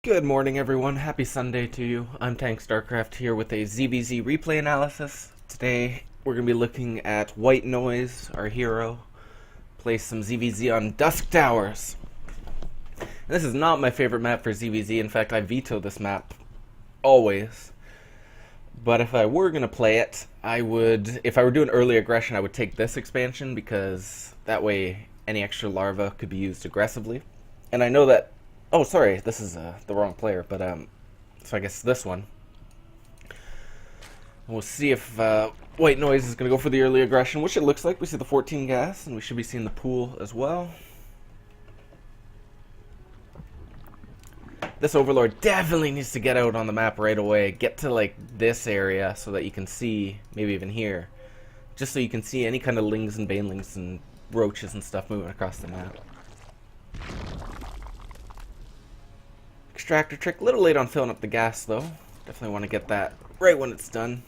Good morning, everyone. Happy Sunday to you. I'm Tang StarCraft here with a ZvZ replay analysis. Today, we're going to be looking at White Noise, our hero. Play some ZvZ on Dusk Towers. And this is not my favorite map for ZvZ. In fact, I veto this map always. But if I were going to play it, if I were doing early aggression, I would take this expansion because that way any extra larva could be used aggressively. And I know that. Oh, sorry, this is the wrong player, but so I guess this one. And we'll see if White Noise is going to go for the early aggression, which it looks like. We see the 14 gas, and we should be seeing the pool as well. This Overlord definitely needs to get out on the map right away. Get to, like, this area so that you can see, maybe even here. Just so you can see any kind of Lings and Banelings and roaches and stuff moving across the map. Extractor trick, a little late on filling up the gas though. Definitely want to get that right when it's done.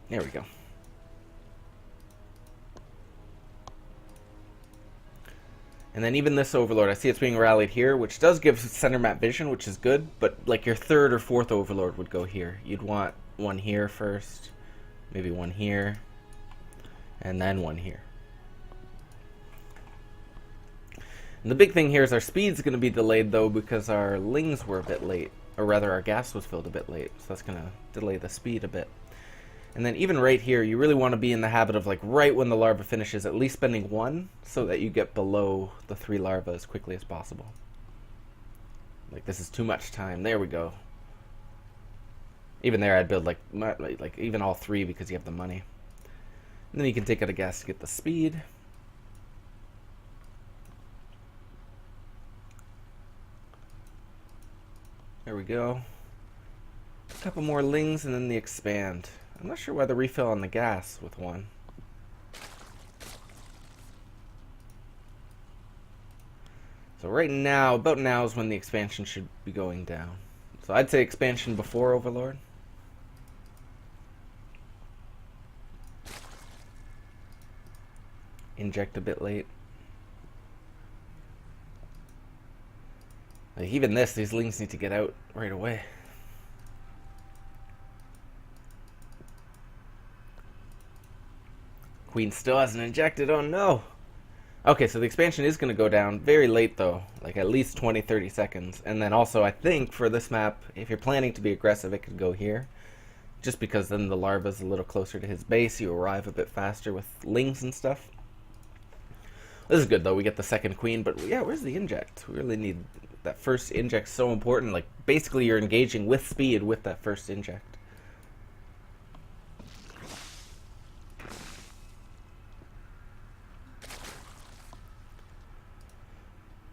There we go. And then even this Overlord, I see it's being rallied here, which does give center map vision, which is good, but like your third or fourth Overlord would go here. You'd want one here first, maybe one here, and then one here. And the big thing here is our speed's going to be delayed, though, because our lings were a bit late. Or rather, our gas was filled a bit late. So that's going to delay the speed a bit. And then even right here, you really want to be in the habit of, like, right when the larva finishes, at least spending one, so that you get below the 3 larvae as quickly as possible. Like, this is too much time. There we go. Even there, I'd build, like even all 3 because you have the money. And then you can take out a gas to get the speed. There we go. A couple more lings and then the expand. I'm not sure why the refill on the gas with one. So right now, about now is when the expansion should be going down. So I'd say expansion before Overlord. Inject a bit late. Like even this, these lings need to get out right away. Queen still hasn't injected, oh no! Okay, so the expansion is going to go down very late though, like at least 20-30 seconds. And then also I think for this map, if you're planning to be aggressive, it could go here. Just because then the larva's a little closer to his base, you arrive a bit faster with lings and stuff. This is good though, we get the second queen, but yeah, where's the inject? We really need that first inject, so important. Like basically you're engaging with speed with that first inject.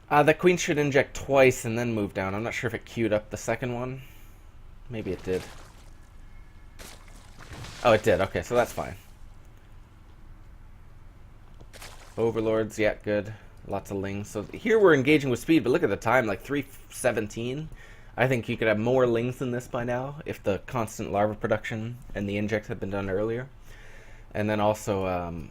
That queen should inject twice and then move down. I'm not sure if it queued up the second one. Maybe it did. Oh, it did. Okay, so that's fine. Overlords, yeah, good. Lots of lings. So here we're engaging with speed, but look at the time, like 3:17. I think you could have more lings than this by now if the constant larva production and the inject had been done earlier. And then also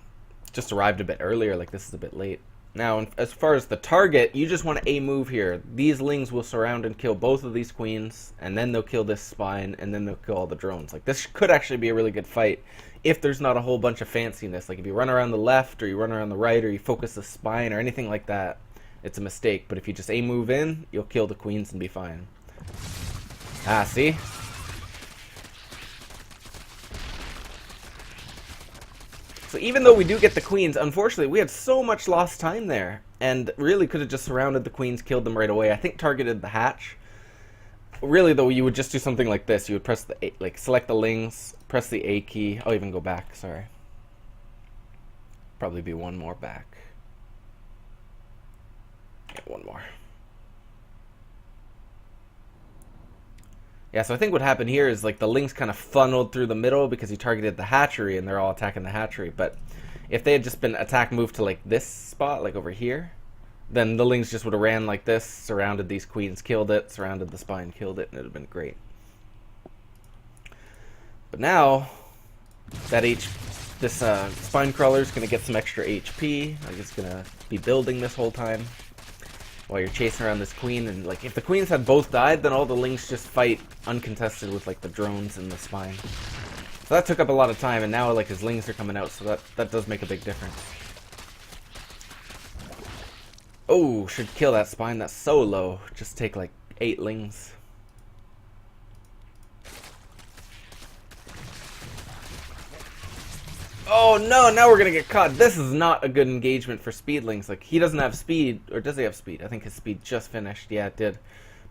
just arrived a bit earlier, like this is a bit late. Now, as far as the target, you just want a move here. These lings will surround and kill both of these queens, and then they'll kill this spine, and then they'll kill all the drones. Like, this could actually be a really good fight if there's not a whole bunch of fanciness. Like, if you run around the left, or you run around the right, or you focus the spine, or anything like that, it's a mistake. But if you just a move in, you'll kill the queens and be fine. Ah, see? So even though we do get the queens, unfortunately, we had so much lost time there. And really could have just surrounded the queens, killed them right away. I think targeted the hatch. Really, though, you would just do something like this. You would press the, like, select the lings, press the A key. I'll even go back, sorry. Probably be one more back. Yeah, one more. Yeah, so I think what happened here is like the lings kind of funneled through the middle because he targeted the hatchery and they're all attacking the hatchery. But if they had just been attack moved to like this spot, like over here, then the lings just would have ran like this, surrounded these queens, killed it, surrounded the spine, killed it, and it would have been great. But now, that this spine crawler is going to get some extra HP. Like it's going to be building this whole time. while you're chasing around this queen. And like, if the queens had both died, then all the Lings just fight uncontested with like the drones and the spine. So that took up a lot of time, and now like his Lings are coming out, so that does make a big difference. Oh, should kill that spine. That's so low. Just take like 8 Lings. Oh no, now we're gonna get caught. This is not a good engagement for Speedlings. Like, he doesn't have speed, or does he have speed? I think his speed just finished. Yeah, it did.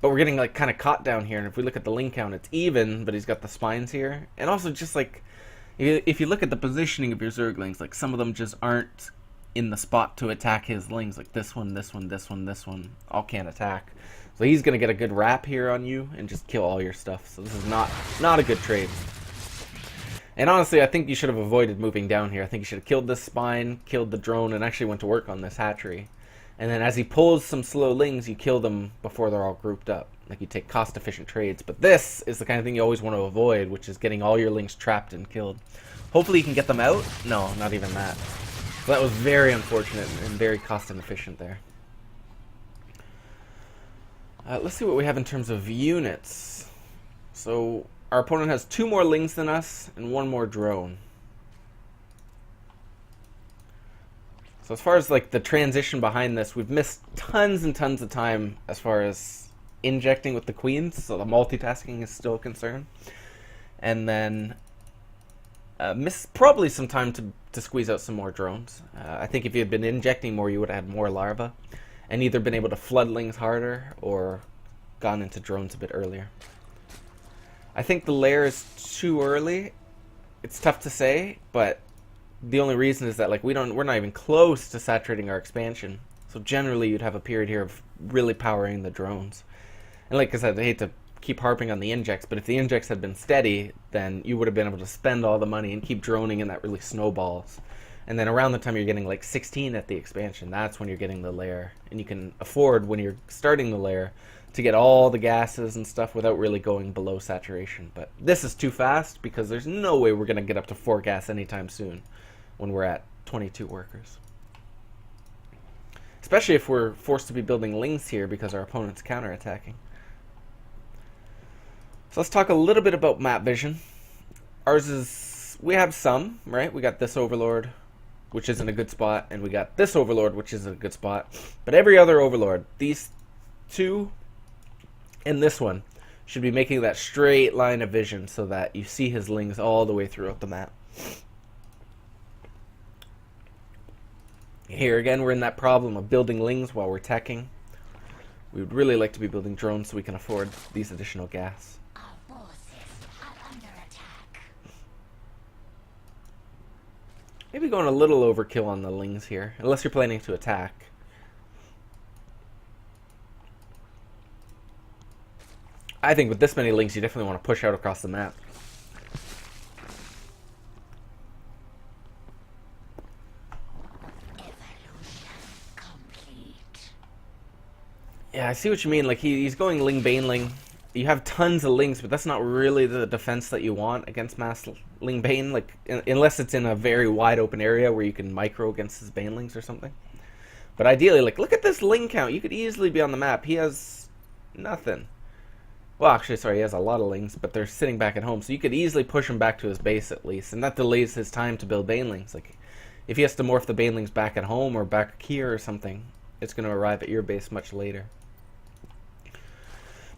But we're getting like kind of caught down here, and if we look at the Ling count, it's even, but he's got the spines here. And also just like, if you look at the positioning of your Zerglings, like some of them just aren't in the spot to attack his Lings. Like this one, this one, this one, this one, all can't attack. So he's gonna get a good wrap here on you and just kill all your stuff. So this is not a good trade. And honestly, I think you should have avoided moving down here. I think you should have killed this spine, killed the drone, and actually went to work on this hatchery. And then as he pulls some slow Lings, you kill them before they're all grouped up. Like, you take cost-efficient trades. But this is the kind of thing you always want to avoid, which is getting all your Lings trapped and killed. Hopefully you can get them out. No, not even that. So that was very unfortunate and very cost-inefficient there. Let's see what we have in terms of units. So our opponent has 2 more Lings than us and 1 more drone. So as far as like the transition behind this, we've missed tons and tons of time as far as injecting with the queens, so the multitasking is still a concern. And then missed probably some time to squeeze out some more drones. I think if you had been injecting more, you would have had more larvae, and either been able to flood Lings harder or gone into drones a bit earlier. I think the lair is too early. It's tough to say, but the only reason is that like we're not even close to saturating our expansion. So generally you'd have a period here of really powering the drones. And like I said, I hate to keep harping on the injects, but if the injects had been steady, then you would have been able to spend all the money and keep droning, and that really snowballs. And then around the time you're getting like 16 at the expansion, that's when you're getting the lair. And you can afford, when you're starting the lair, to get all the gases and stuff without really going below saturation. But this is too fast, because there's no way we're going to get up to 4 gas anytime soon when we're at 22 workers. Especially if we're forced to be building Lings here because our opponent's counterattacking. So let's talk a little bit about map vision. Ours is, we have some, right? We got this Overlord, which isn't a good spot, and we got this Overlord, which is a good spot. But every other Overlord, these 2 and this one, should be making that straight line of vision so that you see his Lings all the way throughout the map. Here again, we're in that problem of building Lings while we're teching. We would really like to be building drones so we can afford these additional gas. Our forces are under attack. Maybe going a little overkill on the Lings here, unless you're planning to attack. I think with this many Lings, you definitely want to push out across the map. Yeah, I see what you mean. Like, he's going Ling-Bane. You have tons of Lings, but that's not really the defense that you want against mass Ling-Bane. Like, unless it's in a very wide open area where you can micro against his Banelings or something. But ideally, like, look at this Ling count. You could easily be on the map. He has nothing. Well, actually, sorry, he has a lot of Lings, but they're sitting back at home. So you could easily push him back to his base at least, and that delays his time to build Banelings. Like, if he has to morph the Banelings back at home or back here or something, it's going to arrive at your base much later.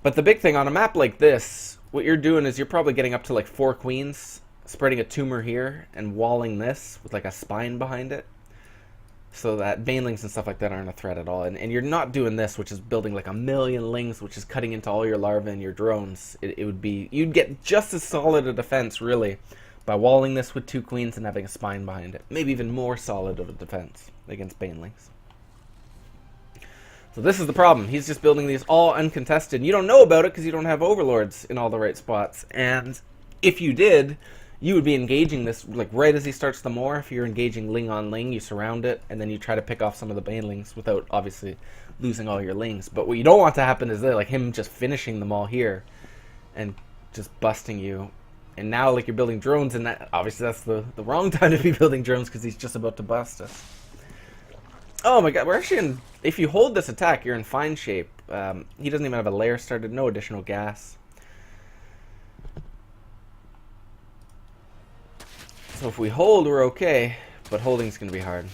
But the big thing on a map like this, what you're doing is you're probably getting up to like 4 queens, spreading a tumor here, and walling this with like a spine behind it, so that Banelings and stuff like that aren't a threat at all. And you're not doing this, which is building like 1,000,000 Lings, which is cutting into all your larvae and your drones. It would be, you'd get just as solid a defense, really, by walling this with 2 queens and having a spine behind it. Maybe even more solid of a defense against Banelings. So this is the problem. He's just building these all uncontested. You don't know about it because you don't have Overlords in all the right spots. And if you did, you would be engaging this like right as he starts the morph. You're engaging Ling on Ling. You surround it, and then you try to pick off some of the Banelings without obviously losing all your Lings. But what you don't want to happen is that, like, him just finishing them all here and just busting you. And now, like, you're building drones, and that, obviously that's the wrong time to be building drones because he's just about to bust us. Oh my god, we're actually in... If you hold this attack, you're in fine shape. He doesn't even have a lair started, no additional gas. So if we hold, we're okay, but holding's going to be hard.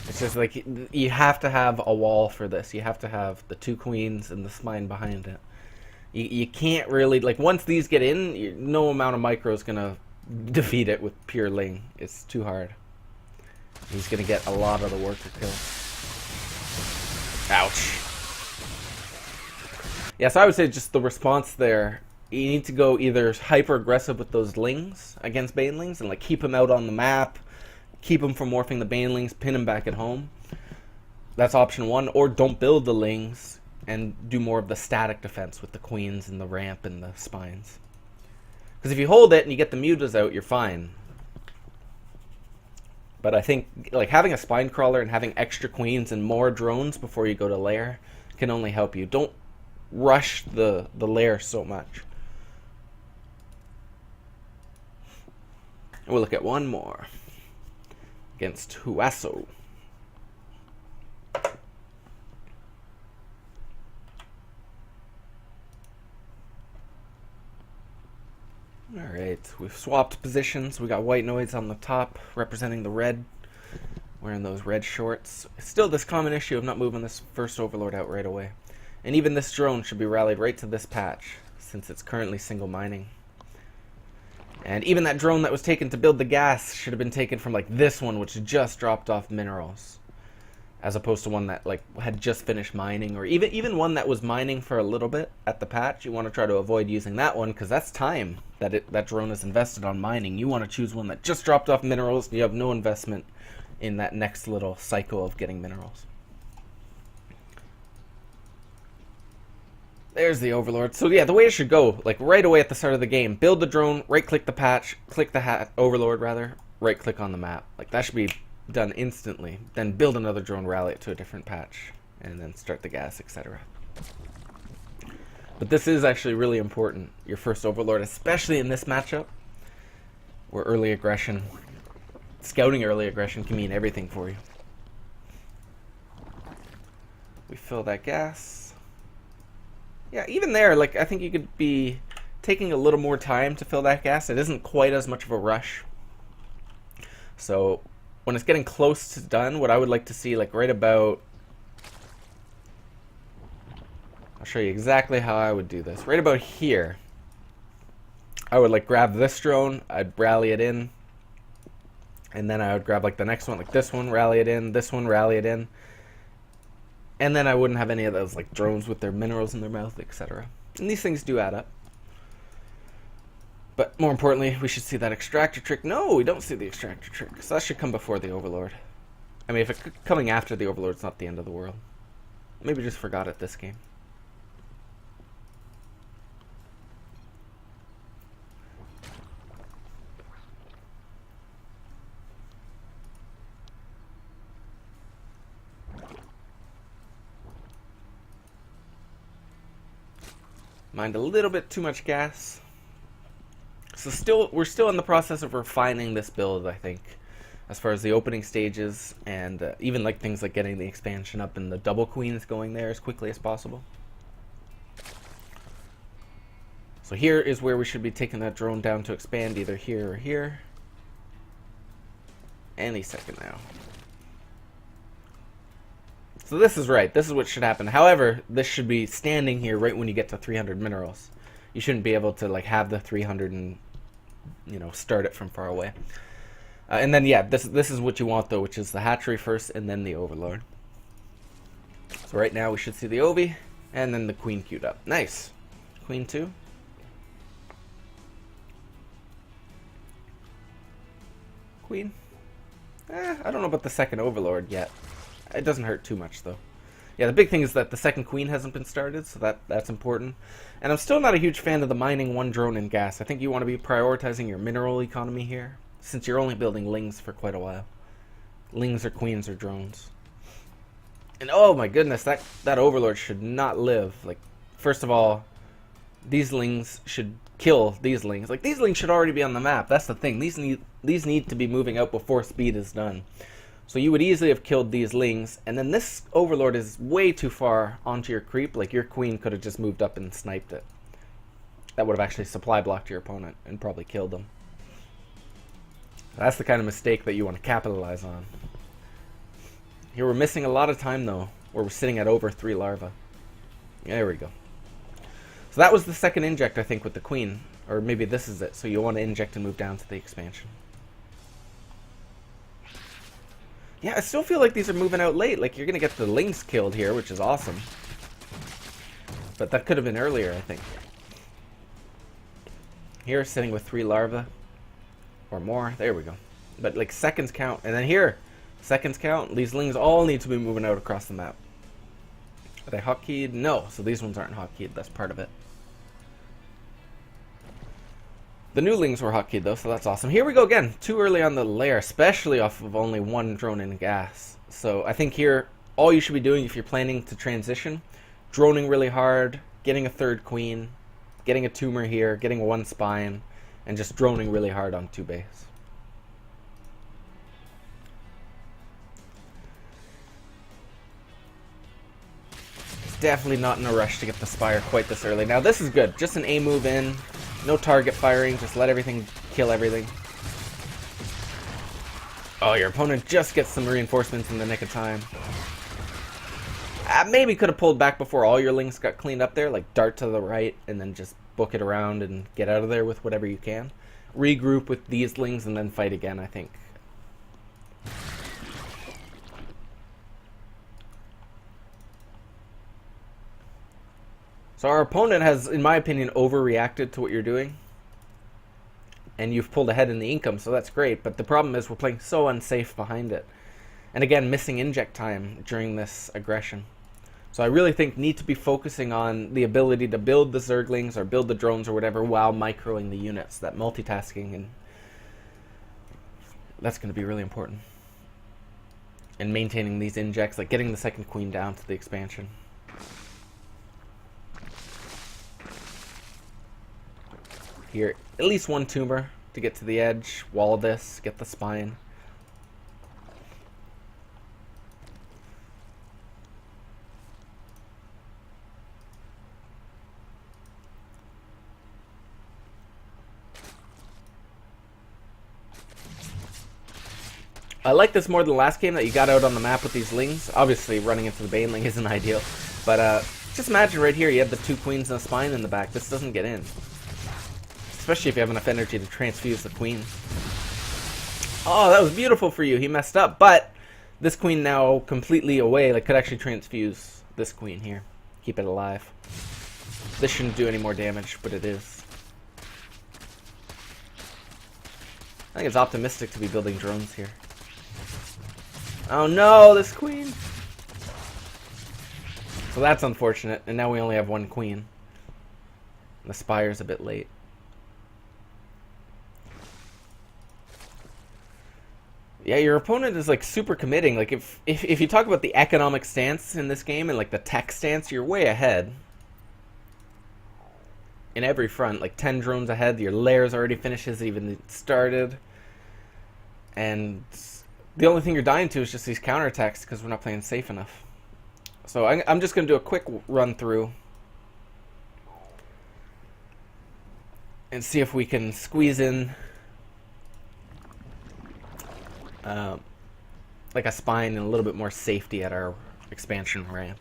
It's just like, you have to have a wall for this. You have to have the 2 queens and the spine behind it. You can't really, like, once these get in, no amount of micro is going to defeat it with pure Ling. It's too hard. He's going to get a lot of the worker kill. Ouch. Yeah, so I would say just the response there, you need to go either hyper aggressive with those Lings against Banelings and like keep them out on the map, keep them from morphing the Banelings, pin them back at home. That's option 1. Or don't build the Lings and do more of the static defense with the queens and the ramp and the spines. Because if you hold it and you get the mutas out, you're fine. But I think like having a spine crawler and having extra queens and more drones before you go to lair can only help you. Don't rush the lair so much. We'll look at one more against Huaso. Alright, we've swapped positions. We got white noise on the top representing the red, wearing those red shorts. Still this common issue of not moving this first overlord out right away. And even this drone should be rallied right to this patch, since it's currently single mining. And even that drone that was taken to build the gas should have been taken from like this one, which just dropped off minerals, as opposed to one that like had just finished mining, or even one that was mining for a little bit at the patch. You want to try to avoid using that one because that's time that drone is invested on mining. You want to choose one that just dropped off minerals and you have no investment in that next little cycle of getting minerals. There's the overlord. So yeah, the way it should go, like right away at the start of the game, build the drone, right click the patch, click the overlord rather, right click on the map. Like that should be done instantly. Then build another drone, rally it to a different patch, and then start the gas, etc. But this is actually really important, your first overlord, especially in this matchup where early aggression, scouting early aggression can mean everything for you. We fill that gas. Yeah, even there, like, I think you could be taking a little more time to fill that gas. It isn't quite as much of a rush. So when it's getting close to done, what I would like to see, like right about, I'll show you exactly how I would do this. Right about here, I would like grab this drone, I'd rally it in, and then I would grab like the next one, like this one, rally it in, this one, rally it in. And then I wouldn't have any of those like drones with their minerals in their mouth, etc. And these things do add up. But more importantly, we should see that extractor trick. No, we don't see the extractor trick. So that should come before the overlord. I mean, if it's coming after the overlord, it's not the end of the world. Maybe just forgot it this game. Mind a little bit too much gas. So we're still in the process of refining this build, I think, as far as the opening stages, and even like things like getting the expansion up and the double queens going there as quickly as possible. So here is where we should be taking that drone down to expand, either here or here. Any second now. So this is right. This is what should happen. However, this should be standing here right when you get to 300 minerals. You shouldn't be able to like have the 300 and, you know, start it from far away. And then yeah, this is what you want though, which is the hatchery first and then the overlord. So right now we should see the Ovi and then the queen queued up. Nice. Queen 2. Queen. I don't know about the second overlord yet. It doesn't hurt too much, though. Yeah, the big thing is that the second queen hasn't been started, so that's important. And I'm still not a huge fan of the mining one drone in gas. I think you want to be prioritizing your mineral economy here, since you're only building Lings for quite a while. Lings or queens or drones. And oh my goodness, that overlord should not live. Like, first of all, these Lings should kill these lings. Like, these lings should already be on the map. That's the thing. These need to be moving out before speed is done. So you would easily have killed these lings, and then this overlord is way too far onto your creep. Like, your queen could have just moved up and sniped it. That would have actually supply blocked your opponent and probably killed them. That's the kind of mistake that you want to capitalize on. Here we're missing a lot of time though, where we're sitting at over 3 larvae. There we go. So that was the second inject, I think, with the queen. Or maybe this is it. So you want to inject and move down to the expansion. Yeah, I still feel like these are moving out late. Like, you're going to get the lings killed here, which is awesome. But that could have been earlier, I think. Here, sitting with 3 larvae. Or more. There we go. But, like, seconds count. And then here, seconds count. These lings all need to be moving out across the map. Are they hotkeyed? No. So these ones aren't hotkeyed. That's part of it. The new lings were hotkeyed though, so that's awesome. Here we go again. Too early on the lair, especially off of only 1 drone in gas. So I think here, all you should be doing if you're planning to transition, droning really hard, getting a 3rd queen, getting a tumor here, getting 1 spine, and just droning really hard on 2 base. Definitely not in a rush to get the spire quite this early. Now this is good. Just an A move in. No target firing. Just let everything kill everything. Oh, your opponent just gets some reinforcements in the nick of time. Maybe could have pulled back before all your lings got cleaned up there. Like dart to the right and then just book it around and get out of there with whatever you can. Regroup with these lings and then fight again, I think. So our opponent has, in my opinion, overreacted to what you're doing. And you've pulled ahead in the income, so that's great. But the problem is we're playing so unsafe behind it. And again, missing inject time during this aggression. So I really think need to be focusing on the ability to build the Zerglings or build the drones or whatever while microing the units. That multitasking, and that's going to be really important. And maintaining these injects, like getting the 2nd queen down to the expansion. Here, at least 1 tumor to get to the edge, wall this, get the spine. I like this more than the last game that you got out on the map with these lings. Obviously, running into the Baneling isn't ideal, but just imagine right here you have the 2 queens and a spine in the back. This doesn't get in. Especially if you have enough energy to transfuse the queen. Oh, that was beautiful for you. He messed up, but this queen now completely away, like, could actually transfuse this queen here. Keep it alive. This shouldn't do any more damage, but it is. I think it's optimistic to be building drones here. Oh no, this queen! So that's unfortunate, and now we only have 1 queen. The spire's a bit late. Yeah, your opponent is like super committing. Like if you talk about the economic stance in this game and like the tech stance, you're way ahead. In every front, like 10 drones ahead, your lairs already finishes even started. And the only thing you're dying to is just these counterattacks because we're not playing safe enough. So I'm just going to do a quick run through. And see if we can squeeze in like a spine and a little bit more safety at our expansion ramp,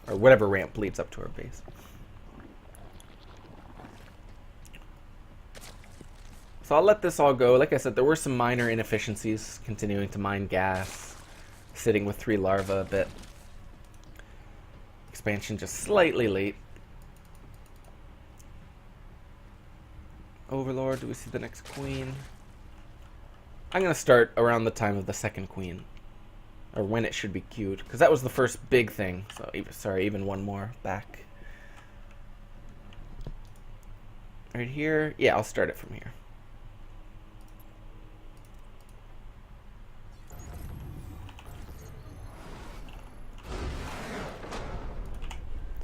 or whatever ramp leads up to our base. So I'll let this all go. Like I said, there were some minor inefficiencies, continuing to mine gas, sitting with 3 larvae a bit. Expansion just slightly late. Overlord, do we see the next queen? I'm going to start around the time of the 2nd queen. Or when it should be queued. Because that was the first big thing. So, sorry, even 1 more back. Right here. Yeah, I'll start it from here.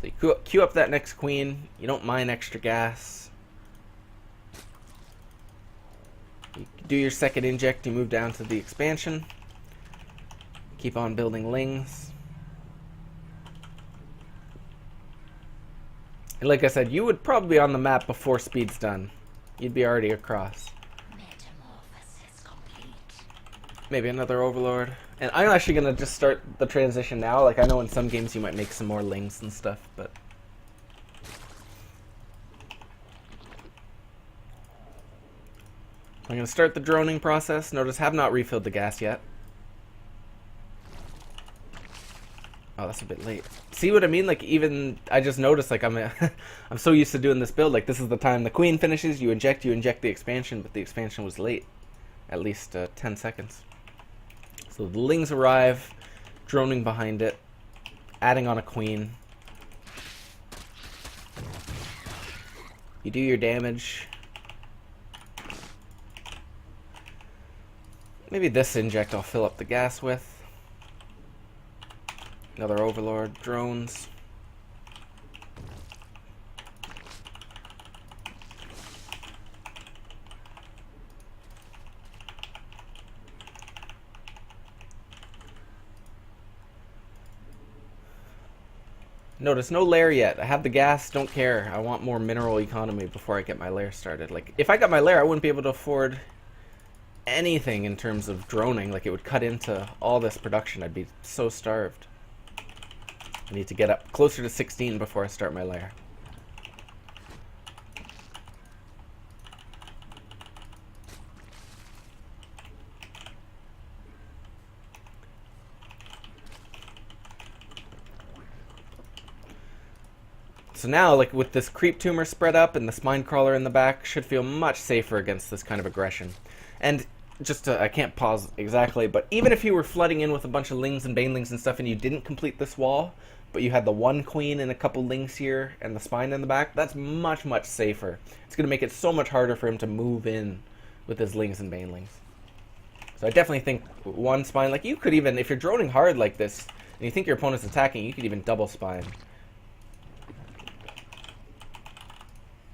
So you queue up that next queen. You don't mine extra gas. do your second inject, you move down to the expansion. Keep on building lings. And like I said, you would probably be on the map before speed's done. You'd be already across. Metamorphosis complete. Maybe another overlord. And I'm actually going to just start the transition now. Like, I know in some games you might make some more lings and stuff, but... I'm going to start the droning process. Notice, have not refilled the gas yet. Oh, that's a bit late. See what I mean? Like, even... I just noticed, like, I'm so used to doing this build. Like, this is the time the queen finishes, you inject the expansion, but the expansion was late. At least 10 seconds. So the lings arrive, droning behind it, adding on a queen. You do your damage. Maybe this inject I'll fill up the gas with. Another overlord, drones. Notice, no lair yet. I have the gas, don't care. I want more mineral economy before I get my lair started. Like, if I got my lair, I wouldn't be able to afford anything in terms of droning. Like, it would cut into all this production. I'd be so starved. I need to get up closer to 16 before I start my lair. So now, like, with this creep tumor spread up and the spine crawler in the back, should feel much safer against this kind of aggression. And just to, I can't pause exactly, but even if you were flooding in with a bunch of lings and banelings and stuff and you didn't complete this wall, but you had the one queen and a couple lings here and the spine in the back, that's much, much safer. It's going to make it so much harder for him to move in with his lings and banelings. So I definitely think one spine, like, you could even, if you're droning hard like this, and you think your opponent's attacking, you could even double spine.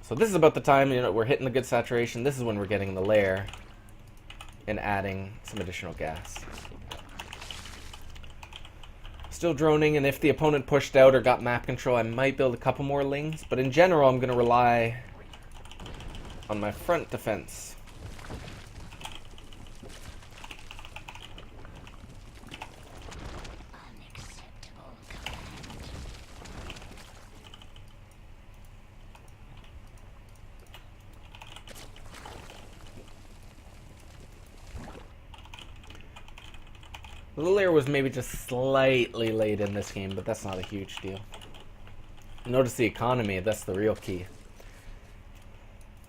So this is about the time, you know, we're hitting the good saturation. This is when we're getting the lair and adding some additional gas. Still droning, and if the opponent pushed out or got map control, I might build a couple more lings. But in general, I'm going to rely on my front defense. Unacceptable command. The lair was maybe just slightly late in this game, but that's not a huge deal. Notice the economy, that's the real key.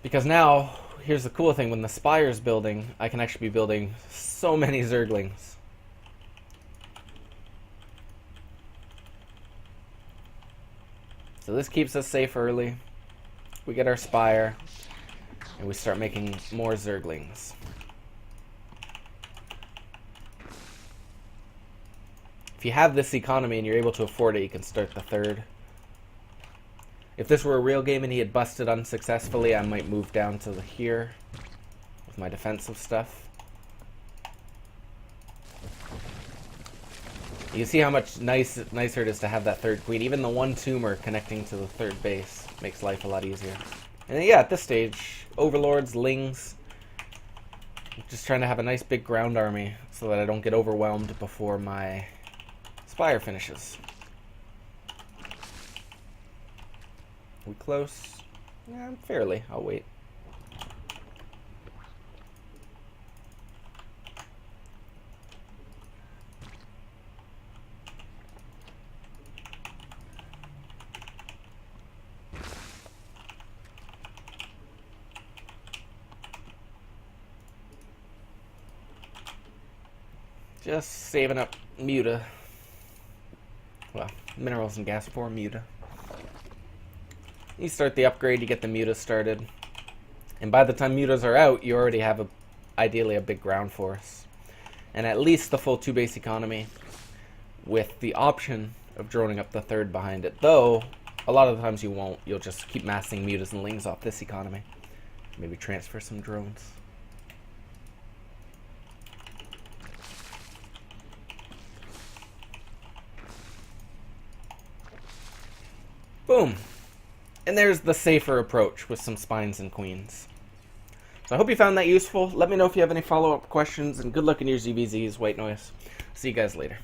Because now, here's the cool thing, when the spire's building, I can actually be building so many Zerglings. So this keeps us safe early. We get our spire, and we start making more Zerglings. If you have this economy and you're able to afford it, you can start the third. If this were a real game and he had busted unsuccessfully, I might move down to here with my defensive stuff. You can see how much nicer it is to have that third queen. Even the one tumor connecting to the third base makes life a lot easier. And then, yeah, at this stage, overlords, lings, just trying to have a nice big ground army so that I don't get overwhelmed before my spire finishes. We close? Yeah, fairly. I'll wait. Just saving up Muta. Well, minerals and gas for Muta. You start the upgrade, you get the Mutas started. And by the time Mutas are out, you already have ideally a big ground force. And at least the full 2 base economy with the option of droning up the third behind it. Though, a lot of the times you won't. You'll just keep massing Mutas and Lings off this economy. Maybe transfer some drones. Boom. And there's the safer approach with some spines and queens. So I hope you found that useful. Let me know if you have any follow-up questions, and good luck in your ZvZs, White Noise. See you guys later.